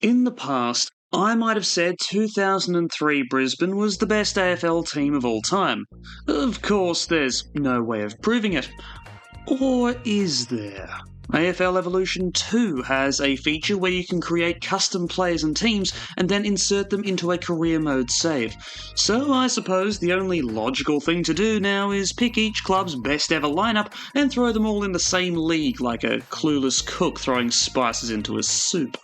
In the past, I might have said 2003 Brisbane was the best AFL team of all time. Of course, there's no way of proving it. Or is there? AFL Evolution 2 has a feature where you can create custom players and teams and then insert them into a career mode save. So I suppose the only logical thing to do now is pick each club's best ever lineup and throw them all in the same league like a clueless cook throwing spices into a soup.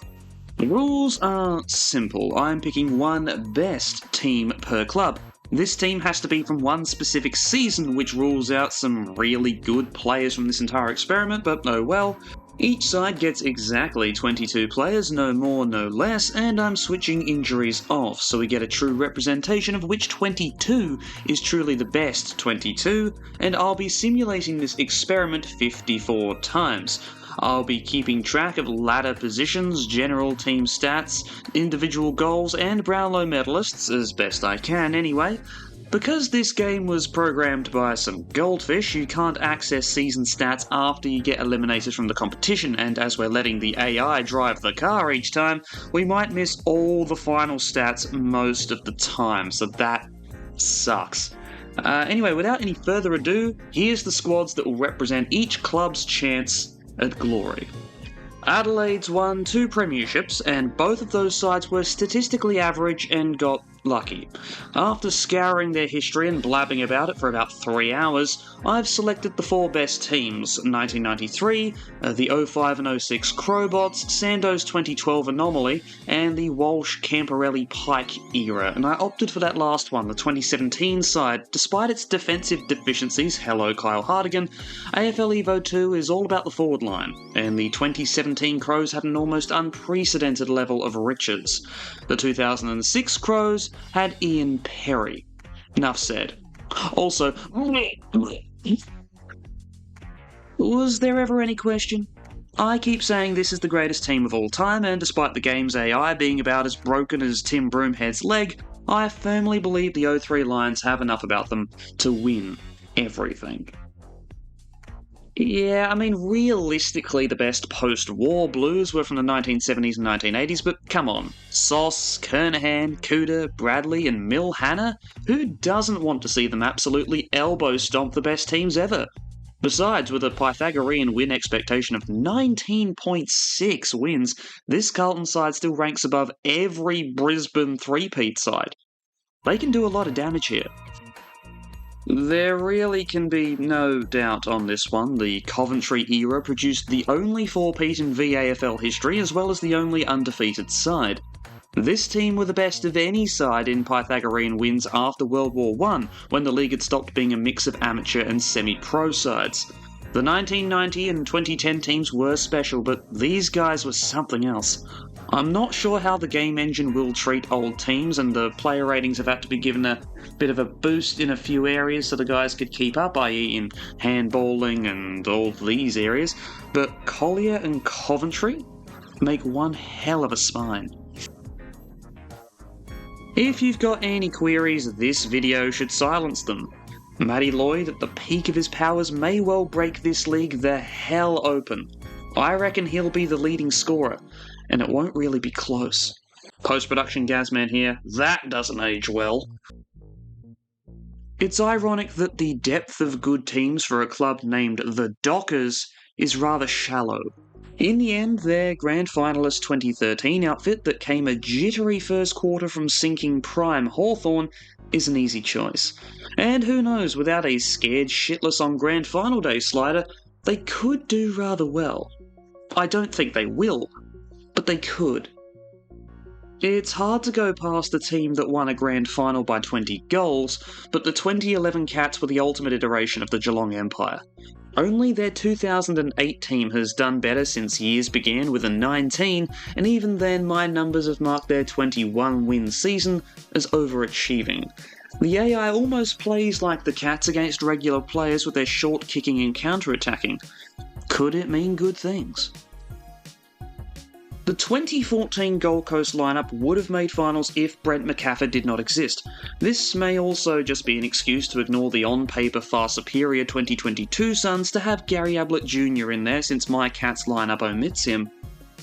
The rules are simple. I'm picking one best team per club. This team has to be from one specific season, which rules out some really good players from this entire experiment, but oh well. Each side gets exactly 22 players, no more, no less, and I'm switching injuries off, so we get a true representation of which 22 is truly the best 22, and I'll be simulating this experiment 54 times. I'll be keeping track of ladder positions, general team stats, individual goals, and Brownlow medalists, as best I can anyway. Because this game was programmed by some goldfish, you can't access season stats after you get eliminated from the competition, and as we're letting the AI drive the car each time, we might miss all the final stats most of the time, so that sucks. Anyway, without any further ado, here's the squads that will represent each club's chance at glory. Adelaide's won 2 premierships, and both of those sides were statistically average and got lucky. After scouring their history and blabbing about it for about 3 hours, I've selected the 4 best teams: 1993, the 05 and 06 Crowbots, Sando's 2012 Anomaly, and the Walsh-Camporelli-Pike era, and I opted for that last one, the 2017 side. Despite its defensive deficiencies, hello Kyle Hartigan, AFL Evo 2 is all about the forward line, and the 2017 Crows had an almost unprecedented level of riches. The 2006 Crows had Ian Perry. Enough said. Also, was there ever any question? I keep saying this is the greatest team of all time, and despite the game's AI being about as broken as Tim Broomhead's leg, I firmly believe the 03 Lions have enough about them to win everything. Yeah, I mean, realistically the best post-war Blues were from the 1970s and 1980s, but come on. Sauce, Kernahan, Cooter, Bradley and Mill Hanna? Who doesn't want to see them absolutely elbow-stomp the best teams ever? Besides, with a Pythagorean win expectation of 19.6 wins, this Carlton side still ranks above every Brisbane three-peat side. They can do a lot of damage here. There really can be no doubt on this one. The Coventry era produced the only four-peat in VAFL history, as well as the only undefeated side. This team were the best of any side in Pythagorean wins after World War I, when the league had stopped being a mix of amateur and semi-pro sides. The 1990 and 2010 teams were special, but these guys were something else. I'm not sure how the game engine will treat old teams, and the player ratings have had to be given a bit of a boost in a few areas so the guys could keep up, i.e. in handballing and all these areas, but Collier and Coventry make one hell of a spine. If you've got any queries, this video should silence them. Matty Lloyd, at the peak of his powers, may well break this league the hell open. I reckon he'll be the leading scorer, and it won't really be close. Post-production GAZ-man here, that doesn't age well. It's ironic that the depth of good teams for a club named the Dockers is rather shallow. In the end, their grand finalist 2013 outfit that came a jittery first quarter from sinking prime Hawthorn is an easy choice. And who knows, without a scared shitless on grand final day slider, they could do rather well. I don't think they will, but they could. It's hard to go past a team that won a grand final by 20 goals, but the 2011 Cats were the ultimate iteration of the Geelong Empire. Only their 2008 team has done better since years began with a 19, and even then my numbers have marked their 21-win season as overachieving. The AI almost plays like the Cats against regular players with their short kicking and counter-attacking. Could it mean good things? The 2014 Gold Coast lineup would have made finals if Brent McCafford did not exist. This may also just be an excuse to ignore the on-paper far superior 2022 Suns to have Gary Ablett Jr. in there, since my Cats lineup omits him.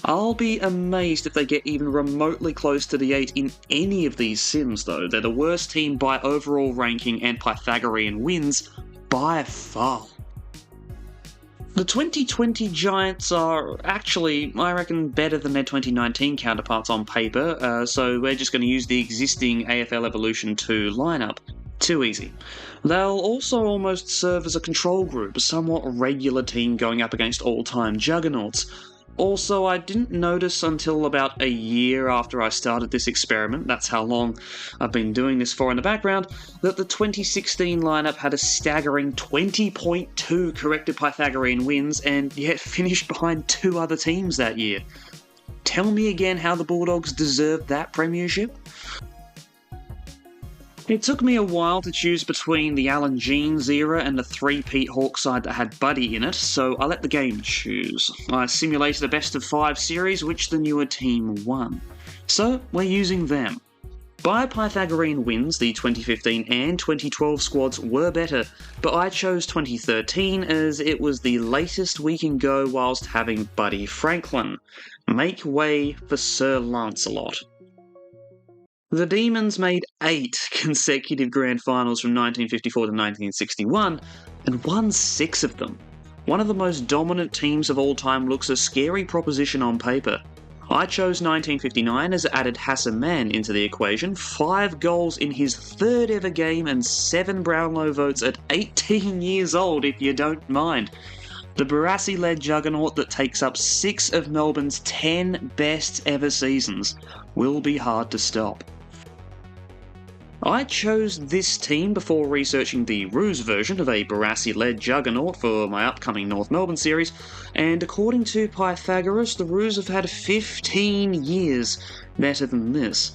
I'll be amazed if they get even remotely close to the 8 in any of these sims though. They're the worst team by overall ranking and Pythagorean wins by far. The 2020 Giants are actually, I reckon, better than their 2019 counterparts on paper, so we're just going to use the existing AFL Evolution 2 lineup. Too easy. They'll also almost serve as a control group, a somewhat regular team going up against all-time juggernauts. Also, I didn't notice until about a year after I started this experiment, that's how long I've been doing this for in the background, that the 2016 lineup had a staggering 20.2 corrected Pythagorean wins and yet finished behind 2 other teams that year. Tell me again how the Bulldogs deserved that premiership? It took me a while to choose between the Alan Jeans era and the 3-peat Hawk side that had Buddy in it, so I let the game choose. I simulated a best-of-5 series which the newer team won. So, we're using them. By Pythagorean wins, the 2015 and 2012 squads were better, but I chose 2013 as it was the latest we can go whilst having Buddy Franklin. Make way for Sir Lancelot. The Demons made 8 consecutive grand finals from 1954 to 1961 and won 6 of them. One of the most dominant teams of all time looks a scary proposition on paper. I chose 1959 as it added GAZ-man into the equation, 5 goals in his 3rd ever game and 7 Brownlow votes at 18 years old if you don't mind. The Barassi-led juggernaut that takes up 6 of Melbourne's 10 best ever seasons will be hard to stop. I chose this team before researching the Roos version of a Barassi-led juggernaut for my upcoming North Melbourne series, and according to Pythagoras, the Roos have had 15 years better than this.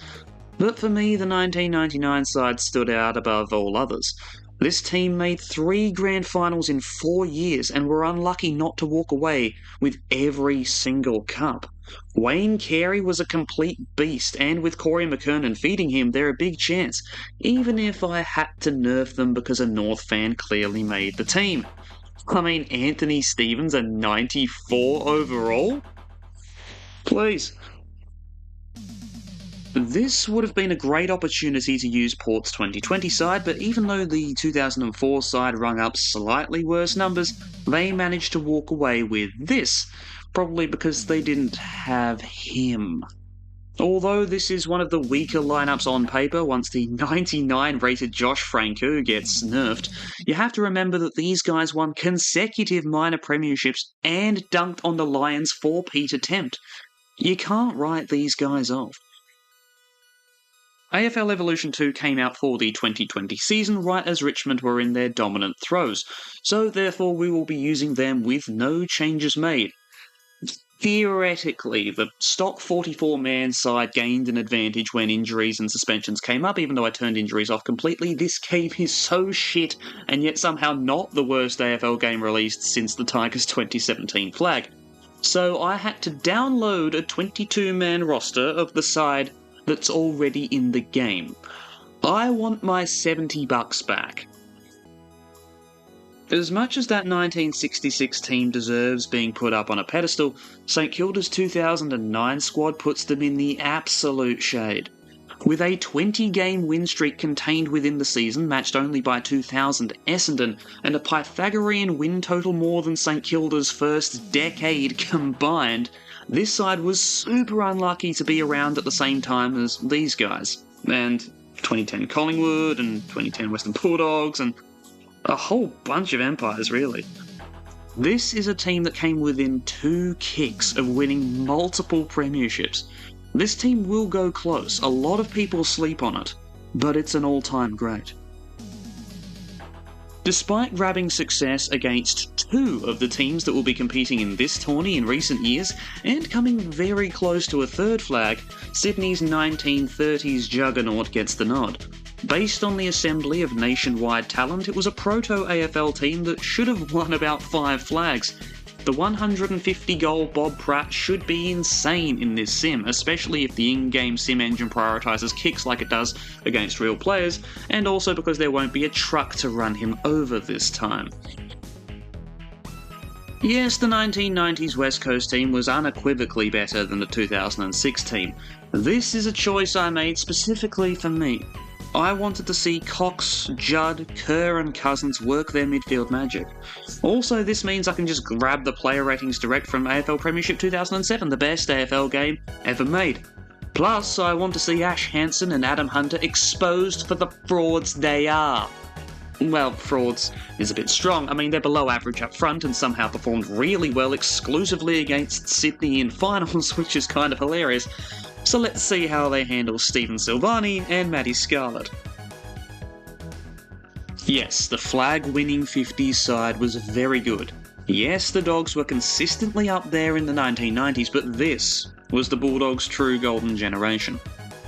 But for me, the 1999 side stood out above all others. This team made 3 grand finals in 4 years and were unlucky not to walk away with every single cup. Wayne Carey was a complete beast, and with Corey McKernan feeding him, they're a big chance, even if I had to nerf them because a North fan clearly made the team. I mean, Anthony Stevens a 94 overall? Please. This would have been a great opportunity to use Port's 2020 side, but even though the 2004 side rung up slightly worse numbers, they managed to walk away with this, probably because they didn't have him. Although this is one of the weaker lineups on paper once the 99 rated Josh Franco gets nerfed, you have to remember that these guys won consecutive minor premierships and dunked on the Lions' 4-peat attempt. You can't write these guys off. AFL Evolution 2 came out for the 2020 season right as Richmond were in their dominant throes, so therefore we will be using them with no changes made. Theoretically, the stock 44-man side gained an advantage when injuries and suspensions came up, even though I turned injuries off completely. This game is so shit, and yet somehow not the worst AFL game released since the Tigers 2017 flag. So I had to download a 22-man roster of the side that's already in the game. I want my $70 back. As much as that 1966 team deserves being put up on a pedestal, St Kilda's 2009 squad puts them in the absolute shade. With a 20-game win streak contained within the season, matched only by 2000 Essendon, and a Pythagorean win total more than St Kilda's first decade combined, this side was super unlucky to be around at the same time as these guys, and 2010 Collingwood, and 2010 Western Bulldogs, and a whole bunch of empires, really. This is a team that came within 2 kicks of winning multiple premierships. This team will go close, a lot of people sleep on it, but it's an all-time great. Despite grabbing success against 2 of the teams that will be competing in this tourney in recent years, and coming very close to a 3rd flag, Sydney's 1930s juggernaut gets the nod. Based on the assembly of nationwide talent, it was a proto-AFL team that should have won about 5 flags. The 150-goal Bob Pratt should be insane in this sim, especially if the in-game sim engine prioritises kicks like it does against real players, and also because there won't be a truck to run him over this time. Yes, the 1990s West Coast team was unequivocally better than the 2006 team. This is a choice I made specifically for me. I wanted to see Cox, Judd, Kerr and Cousins work their midfield magic. Also, this means I can just grab the player ratings direct from AFL Premiership 2007, the best AFL game ever made. Plus, I want to see Ash Hansen and Adam Hunter exposed for the frauds they are. Well, frauds is a bit strong. I mean, they're below average up front and somehow performed really well exclusively against Sydney in finals, which is kind of hilarious. So let's see how they handle Stephen Silvani and Matty Scarlett. Yes, the flag-winning 50s side was very good. Yes, the Dogs were consistently up there in the 1990s, but this was the Bulldogs' true golden generation.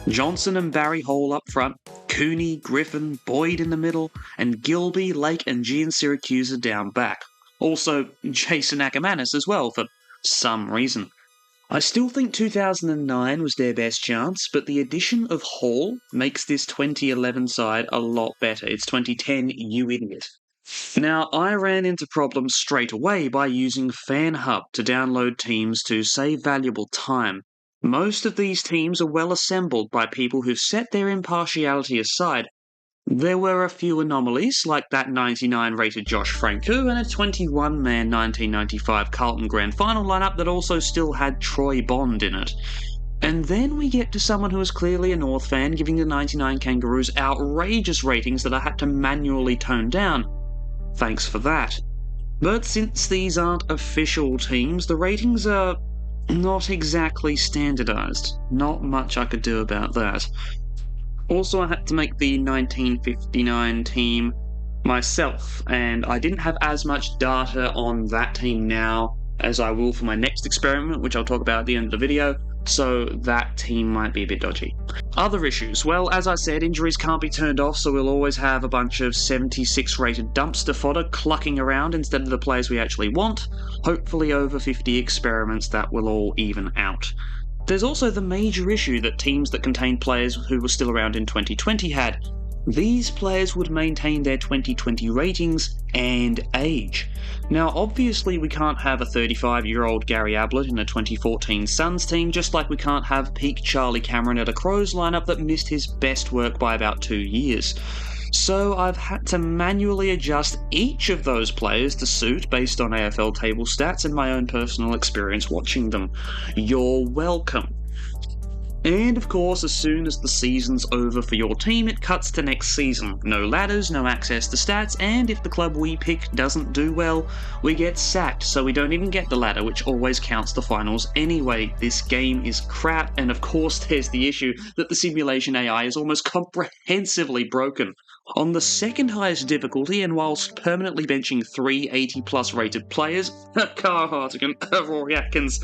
Johnson and Barry Hall up front, Cooney, Griffin, Boyd in the middle, and Gilby, Lake and Gian Syracuse down back. Also, Jason Ackermanis as well, for some reason. I still think 2009 was their best chance, but the addition of Hall makes this 2011 side a lot better. It's 2010, you idiot. Now, I ran into problems straight away by using FanHub to download teams to save valuable time. Most of these teams are well assembled by people who've set their impartiality aside. There were a few anomalies, like that 99 rated Josh Franco and a 21-man 1995 Carlton Grand Final lineup that also still had Troy Bond in it. And then we get to someone who is clearly a North fan giving the 99 Kangaroos outrageous ratings that I had to manually tone down. Thanks for that. But since these aren't official teams, the ratings are not exactly standardized. Not much I could do about that. Also, I had to make the 1959 team myself, and I didn't have as much data on that team now as I will for my next experiment, which I'll talk about at the end of the video, so that team might be a bit dodgy. Other issues. Well, as I said, injuries can't be turned off, so we'll always have a bunch of 76 rated dumpster fodder clucking around instead of the players we actually want. Hopefully over 50 experiments that will all even out. There's also the major issue that teams that contain players who were still around in 2020 had. These players would maintain their 2020 ratings and age. Now, obviously we can't have a 35-year-old Gary Ablett in a 2014 Suns team, just like we can't have peak Charlie Cameron at a Crows lineup that missed his best work by about 2 years. So I've had to manually adjust each of those players to suit based on AFL table stats and my own personal experience watching them. You're welcome. And of course, as soon as the season's over for your team, it cuts to next season. No ladders, no access to stats, and if the club we pick doesn't do well, we get sacked, so we don't even get the ladder, which always counts the finals anyway. This game is crap, and of course there's the issue that the simulation AI is almost comprehensively broken. On the second highest difficulty, and whilst permanently benching 3 80-plus rated players, Carl Hartigan, Rory Atkins,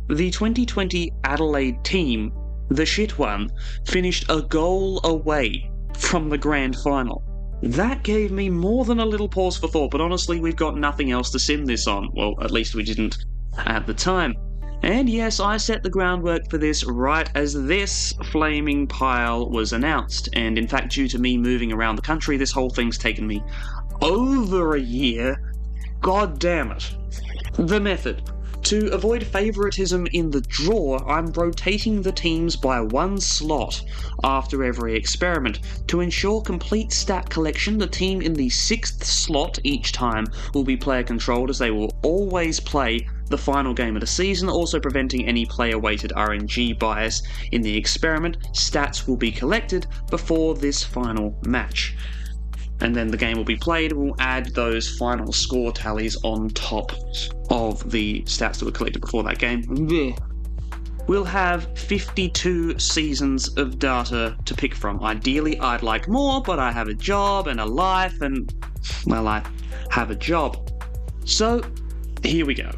the 2020 Adelaide team, the shit one, finished a goal away from the grand final. That gave me more than a little pause for thought, but honestly, we've got nothing else to sim this on. Well, at least we didn't at the time. And yes, I set the groundwork for this right as this flaming pile was announced, and in fact, due to me moving around the country, this whole thing's taken me over a year. God damn it. The method. To avoid favouritism in the draw, I'm rotating the teams by 1 slot after every experiment. To ensure complete stat collection, the team in the 6th slot each time will be player controlled, as they will always play the final game of the season, also preventing any player-weighted RNG bias in the experiment. Stats will be collected before this final match. And then the game will be played, and we'll add those final score tallies on top of the stats that were collected before that game. We'll have 52 seasons of data to pick from. Ideally, I'd like more, but I have a job and a life, and, well, I have a job. So, here we go.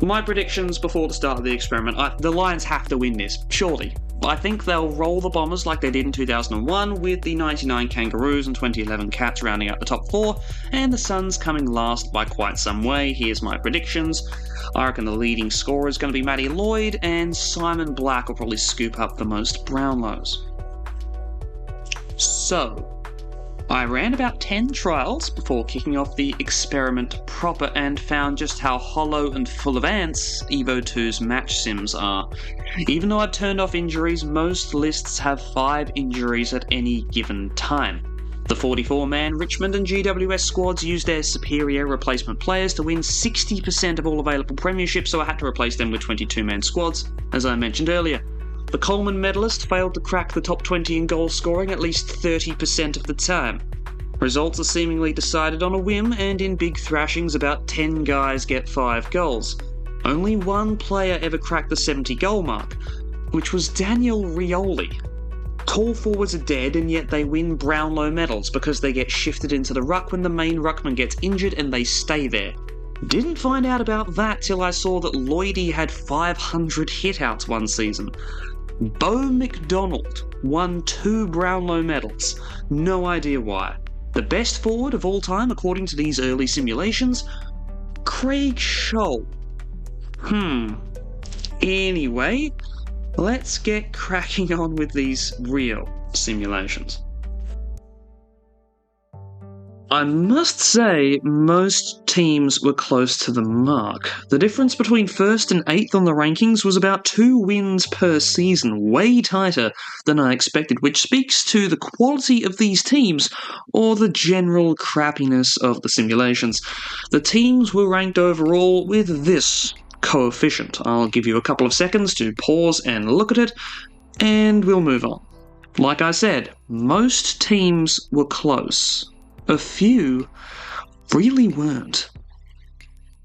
My predictions before the start of the experiment. The Lions have to win this, surely. I think they'll roll the Bombers like they did in 2001, with the 99 Kangaroos and 2011 Cats rounding out the top 4, and the Suns coming last by quite some way. Here's my predictions. I reckon the leading scorer is going to be Matty Lloyd, and Simon Black will probably scoop up the most Brownlows. So, I ran about 10 trials before kicking off the experiment proper and found just how hollow and full of ants Evo 2's match sims are. Even though I've turned off injuries, most lists have 5 injuries at any given time. The 44-man Richmond and GWS squads used their superior replacement players to win 60% of all available premierships, so I had to replace them with 22-man squads, as I mentioned earlier. The Coleman medalist failed to crack the top 20 in goal scoring at least 30% of the time. Results are seemingly decided on a whim, and in big thrashings about 10 guys get 5 goals. Only one player ever cracked the 70 goal mark, which was Daniel Rioli. Tall forwards are dead, and yet they win Brownlow medals because they get shifted into the ruck when the main ruckman gets injured and they stay there. Didn't find out about that till I saw that Lloydie had 500 hitouts one season. Beau McDonald won 2 Brownlow medals. No idea why. The best forward of all time according to these early simulations? Craig Scholl. Anyway, let's get cracking on with these real simulations. I must say, most teams were close to the mark. The difference between 1st and 8th on the rankings was about 2 wins per season, way tighter than I expected, which speaks to the quality of these teams, or the general crappiness of the simulations. The teams were ranked overall with this coefficient. I'll give you a couple of seconds to pause and look at it, and we'll move on. Like I said, most teams were close. A few really weren't.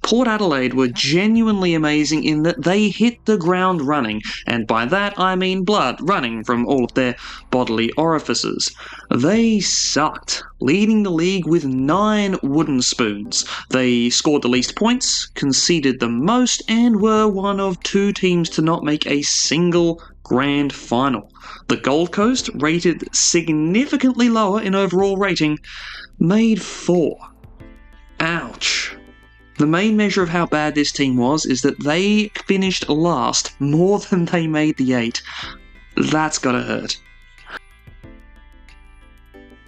Port Adelaide were genuinely amazing in that they hit the ground running, and by that I mean blood running from all of their bodily orifices. They sucked, leading the league with 9 wooden spoons. They scored the least points, conceded the most, and were one of 2 teams to not make a single grand final. The Gold Coast, rated significantly lower in overall rating, made 4. Ouch. The main measure of how bad this team was is that they finished last more than they made the 8. That's gotta hurt.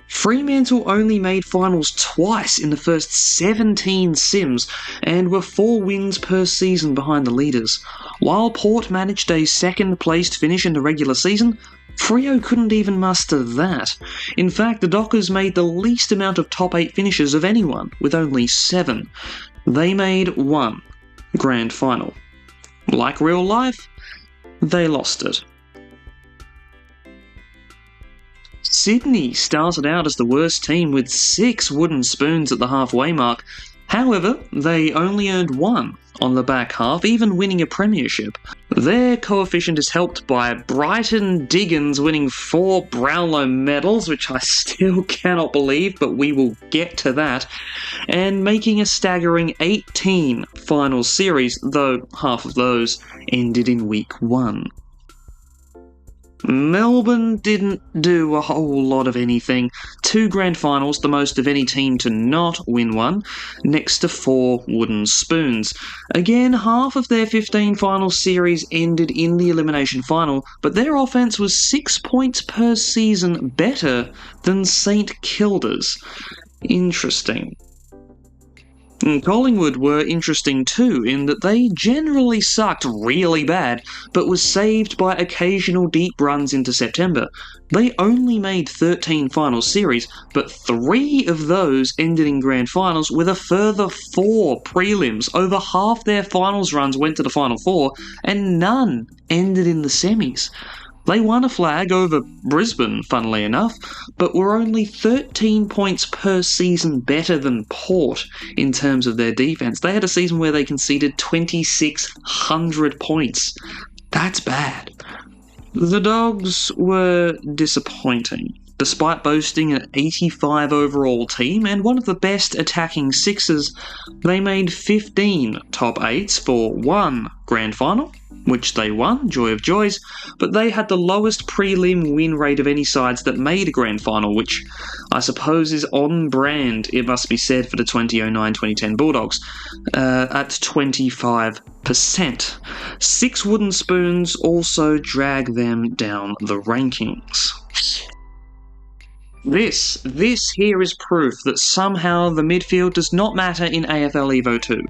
Fremantle only made finals twice in the first 17 sims, and were 4 wins per season behind the leaders. While Port managed a 2nd placed finish in the regular season, Freo couldn't even muster that. In fact, the Dockers made the least amount of top 8 finishes of anyone, with only 7. They made 1 grand final. Like real life, they lost it. Sydney started out as the worst team with 6 wooden spoons at the halfway mark. However, they only earned 1 on the back half, even winning a premiership. Their coefficient is helped by Brighton Diggins winning 4 Brownlow medals, which I still cannot believe, but we will get to that, and making a staggering 18 final series, though half of those ended in week 1. Melbourne didn't do a whole lot of anything. 2 grand finals, the most of any team to not win one, next to 4 wooden spoons. Again, half of their 15 final series ended in the elimination final, but their offense was 6 points per season better than St Kilda's. Interesting. Collingwood were interesting too, in that they generally sucked really bad, but was saved by occasional deep runs into September. They only made 13 final series, but 3 of those ended in grand finals, with a further 4 prelims. Over half their finals runs went to the final 4, and none ended in the semis. They won a flag over Brisbane, funnily enough, but were only 13 points per season better than Port in terms of their defence. They had a season where they conceded 2,600 points. That's bad. The Dogs were disappointing. Despite boasting an 85 overall team and one of the best attacking sixes, they made 15 top 8s for 1 grand final, which they won, joy of joys, but they had the lowest prelim win rate of any sides that made a grand final, which I suppose is on brand, it must be said, for the 2009-2010 Bulldogs, at 25%. 6 wooden spoons also drag them down the rankings. This here is proof that somehow the midfield does not matter in AFL Evo 2.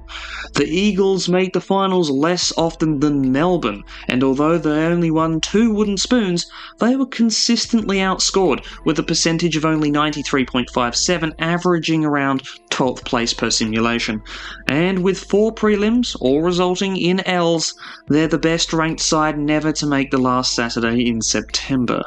The Eagles made the finals less often than Melbourne, and although they only won 2 wooden spoons, they were consistently outscored, with a percentage of only 93.57, averaging around 12th place per simulation. And with 4 prelims, all resulting in Ls, they're the best ranked side never to make the last Saturday in September.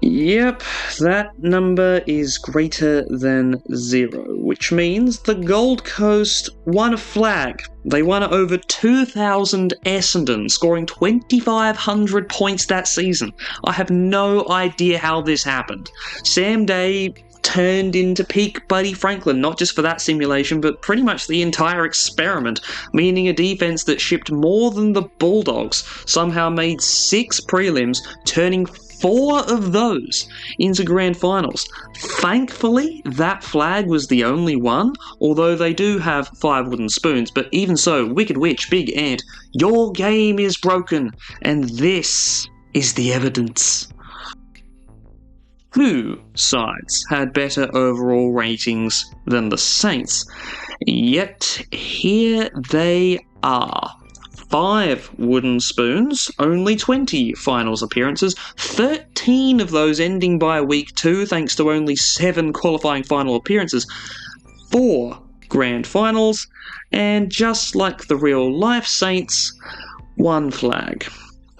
Yep, that number is greater than 0, which means the Gold Coast won a flag. They won over 2,000 Essendon, scoring 2,500 points that season. I have no idea how this happened. Sam Day turned into peak Buddy Franklin, not just for that simulation, but pretty much the entire experiment, meaning a defense that shipped more than the Bulldogs somehow made 6 prelims, turning 4 of those into grand finals. Thankfully, that flag was the only one, although they do have 5 wooden spoons, but even so, Wicked Witch, Big Ant, your game is broken, and this is the evidence. 2 sides had better overall ratings than the Saints, yet here they are. 5 wooden spoons, only 20 finals appearances, 13 of those ending by week 2 thanks to only 7 qualifying final appearances, 4 grand finals, and just like the real life Saints, 1 flag.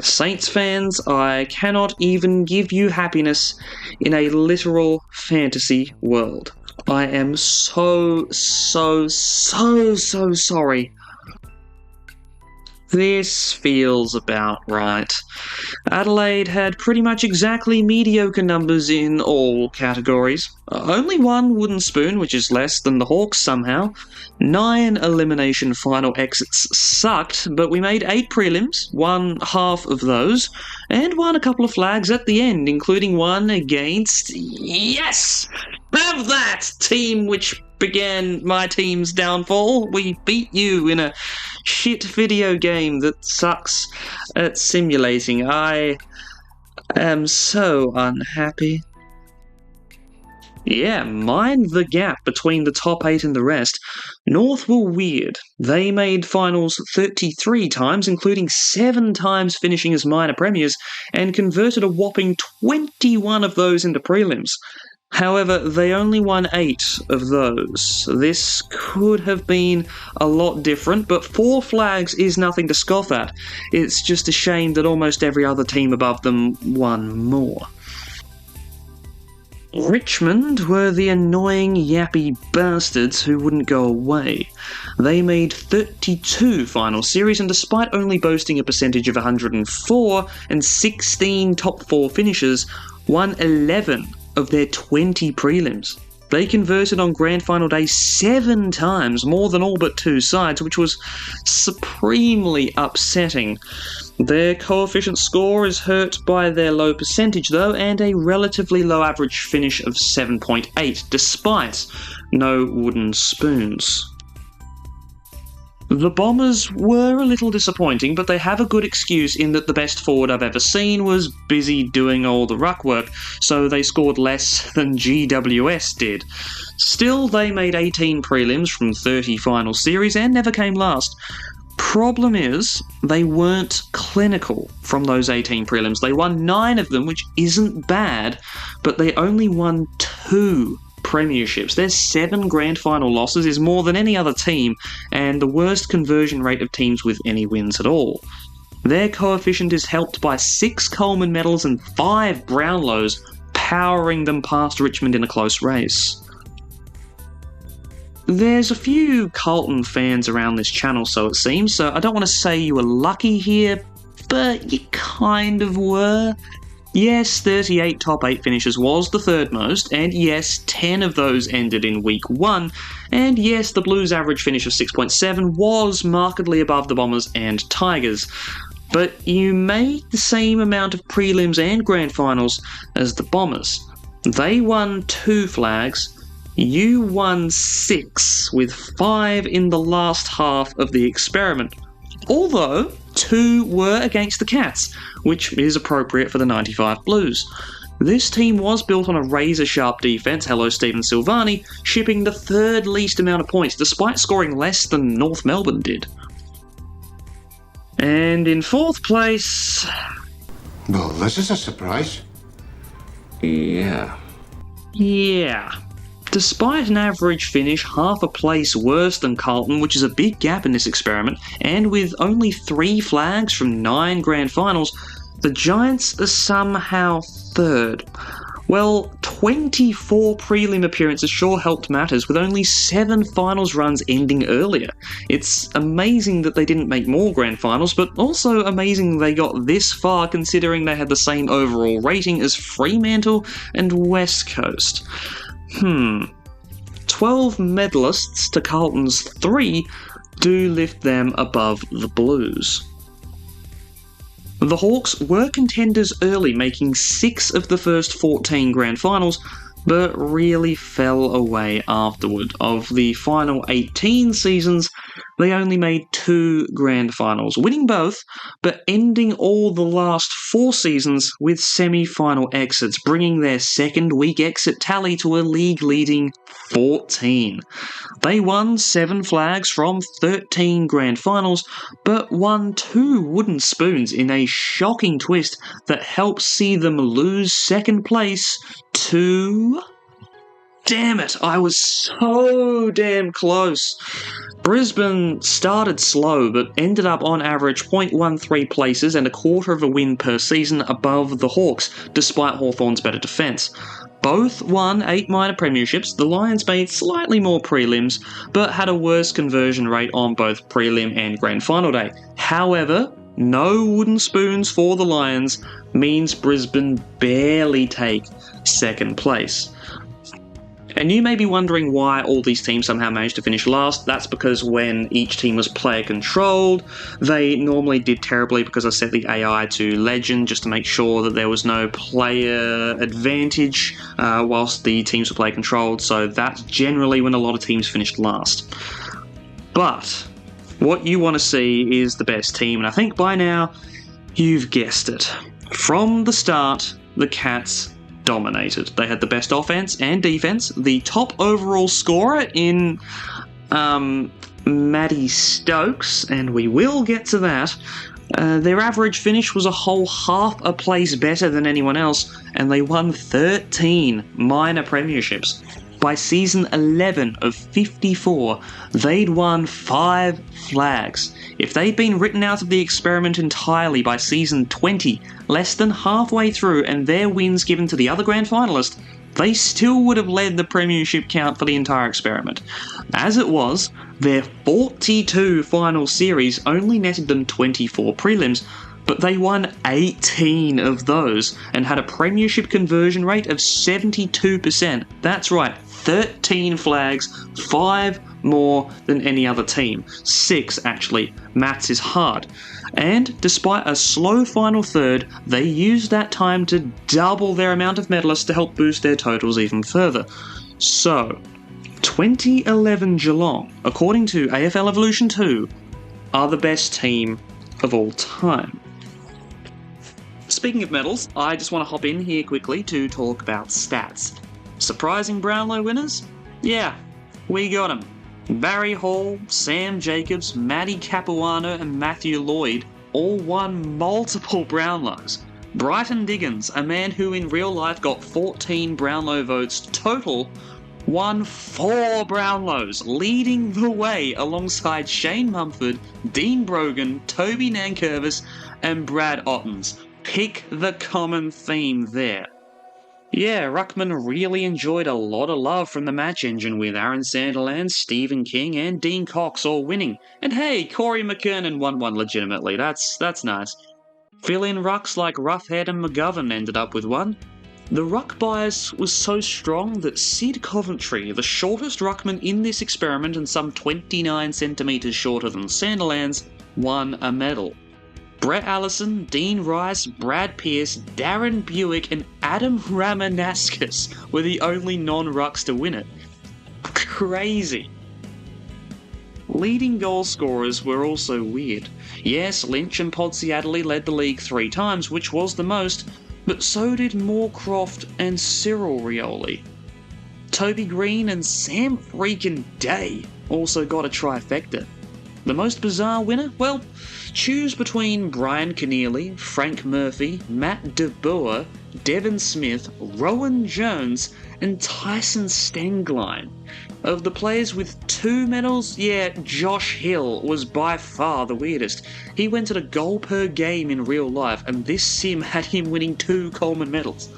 Saints fans, I cannot even give you happiness in a literal fantasy world. I am so sorry. This feels about right. Adelaide had pretty much exactly mediocre numbers in all categories. Only 1 wooden spoon, which is less than the Hawks somehow. 9 elimination final exits sucked, but we made 8 prelims, won half of those, and won a couple of flags at the end, including one against... Yes! Have that! Team which began my team's downfall. We beat you in a shit video game that sucks at simulating. I am so unhappy. Yeah, mind the gap between the top 8 and the rest. North were weird. They made finals 33 times, including 7 times finishing as minor premiers, and converted a whopping 21 of those into prelims. However, they only won 8 of those. This could have been a lot different, but 4 flags is nothing to scoff at. It's just a shame that almost every other team above them won more. Richmond were the annoying yappy bastards who wouldn't go away. They made 32 final series, and despite only boasting a percentage of 104 and 16 top 4 finishes, won 11 of their 20 prelims. They converted on Grand Final Day 7 times, more than all but 2 sides, which was supremely upsetting. Their coefficient score is hurt by their low percentage though, and a relatively low average finish of 7.8, despite no wooden spoons. The Bombers were a little disappointing, but they have a good excuse in that the best forward I've ever seen was busy doing all the ruck work, so they scored less than GWS did. Still, they made 18 prelims from 30 final series and never came last. Problem is, they weren't clinical from those 18 prelims. They won 9 of them, which isn't bad, but they only won 2 premierships. Their 7 grand final losses is more than any other team, and the worst conversion rate of teams with any wins at all. Their coefficient is helped by 6 Coleman medals and 5 Brownlows, powering them past Richmond in a close race. There's a few Carlton fans around this channel, so it seems, so I don't want to say you were lucky here, but you kind of were. Yes, 38 top 8 finishes was the 3rd most, and yes, 10 of those ended in week 1, and yes, the Blues' average finish of 6.7 was markedly above the Bombers and Tigers. But you made the same amount of prelims and grand finals as the Bombers. They won 2 flags, you won 6, with 5 in the last half of the experiment. Although 2 were against the Cats, which is appropriate for the 95 Blues. This team was built on a razor-sharp defence, hello Stephen Silvani, shipping the third least amount of points, despite scoring less than North Melbourne did. And in fourth place... Well, this is a surprise. Yeah. Despite an average finish half a place worse than Carlton, which is a big gap in this experiment, and with only 3 flags from 9 grand finals, the Giants are somehow third. Well, 24 prelim appearances sure helped matters, with only 7 finals runs ending earlier. It's amazing that they didn't make more grand finals, but also amazing they got this far considering they had the same overall rating as Fremantle and West Coast. 12 medalists to Carlton's 3 do lift them above the Blues. The Hawks were contenders early, making 6 of the first 14 grand finals, but really fell away afterward. Of the final 18 seasons, they only made 2 grand finals, winning both, but ending all the last 4 seasons with semi-final exits, bringing their second week exit tally to a league-leading 14. They won 7 flags from 13 grand finals, but won 2 wooden spoons in a shocking twist that helped see them lose second place to... Damn it, I was so damn close. Brisbane started slow, but ended up on average 0.13 places and a quarter of a win per season above the Hawks, despite Hawthorn's better defence. Both won 8 minor premierships. The Lions made slightly more prelims, but had a worse conversion rate on both prelim and grand final day. However, no wooden spoons for the Lions means Brisbane barely take second place. And you may be wondering why all these teams somehow managed to finish last. That's because when each team was player-controlled, they normally did terribly because I set the AI to legend just to make sure that there was no player advantage whilst the teams were player-controlled, so that's generally when a lot of teams finished last. But what you want to see is the best team, and I think by now you've guessed it. From the start, the Cats dominated. They had the best offense and defense. The top overall scorer in Matty Stokes, and we will get to that. Their average finish was a whole half a place better than anyone else, and they won 13 minor premierships. By season 11 of 54, they'd won 5 flags. If they'd been written out of the experiment entirely by season 20, less than halfway through, and their wins given to the other grand finalist, they still would have led the premiership count for the entire experiment. As it was, their 42 final series only netted them 24 prelims, but they won 18 of those and had a premiership conversion rate of 72%. That's right, 13 flags, 5 more than any other team. 6, actually. Maths is hard. And despite a slow final third, they used that time to double their amount of medalists to help boost their totals even further. So, 2011 Geelong, according to AFL Evolution 2, are the best team of all time. Speaking of medals, I just want to hop in here quickly to talk about stats. Surprising Brownlow winners? Yeah, we got them. Barry Hall, Sam Jacobs, Matty Capuano and Matthew Lloyd all won multiple Brownlows. Brighton Diggins, a man who in real life got 14 Brownlow votes total, won 4 Brownlows, leading the way alongside Shane Mumford, Dean Brogan, Toby Nankervis and Brad Ottens. Pick the common theme there. Yeah, Ruckman really enjoyed a lot of love from the match engine with Aaron Sandilands, Stephen King and Dean Cox all winning. And hey, Corey McKernan won one legitimately, that's nice. Fill-in rucks like Roughhead and McGovern ended up with one. The ruck bias was so strong that Sid Coventry, the shortest ruckman in this experiment and some 29 centimetres shorter than Sandilands, won a medal. Brett Allison, Dean Rice, Brad Pearce, Darren Buick and Adam Ramanauskas were the only non-rucks to win it. Crazy. Leading goal scorers were also weird. Yes, Lynch and Podsiadly led the league 3 times, which was the most, but so did Moorcroft and Cyril Rioli. Toby Green and Sam freaking Day also got a trifecta. The most bizarre winner? Well, choose between Brian Keneally, Frank Murphy, Matt DeBoer, Devin Smith, Rowan Jones, and Tyson Stengline. Of the players with 2 medals, yeah, Josh Hill was by far the weirdest. He went at a goal per game in real life, and this sim had him winning 2 Coleman medals.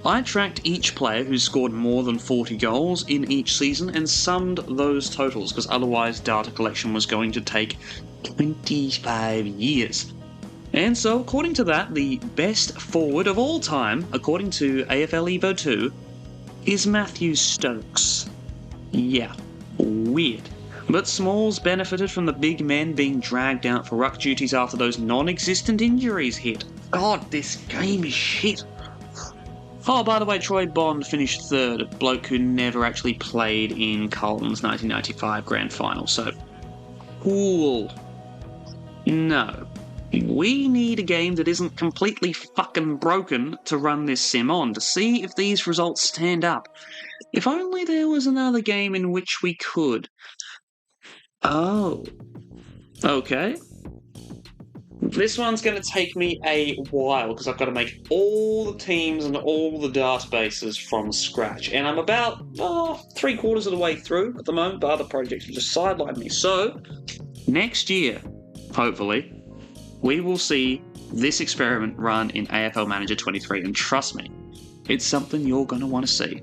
I tracked each player who scored more than 40 goals in each season and summed those totals, because otherwise data collection was going to take 25 years. And so, according to that, the best forward of all time, according to AFL Evo 2, is Matthew Stokes. Yeah, weird. But Smalls benefited from the big men being dragged out for ruck duties after those non-existent injuries hit. God, this game is shit. Oh, by the way, Troy Bond finished 3rd, a bloke who never actually played in Carlton's 1995 grand final, so cool. No. We need a game that isn't completely fucking broken to run this sim on, to see if these results stand up. If only there was another game in which we could. Oh. Okay. This one's going to take me a while because I've got to make all the teams and all the databases from scratch. And I'm about 3/4 of the way through at the moment, but other projects have just sidelined me. So, next year, hopefully, we will see this experiment run in AFL Manager 23. And trust me, it's something you're going to want to see.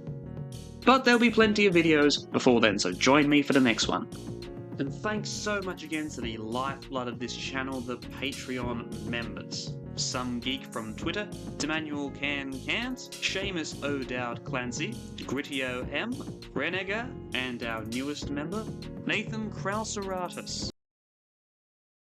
But there'll be plenty of videos before then, so join me for the next one. And thanks so much again to the lifeblood of this channel, the Patreon members. Some Geek from Twitter, Emmanuel Cans, Seamus O'Dowd Clancy, Grittio M, Renegar, and our newest member, Nathan Krauseratus.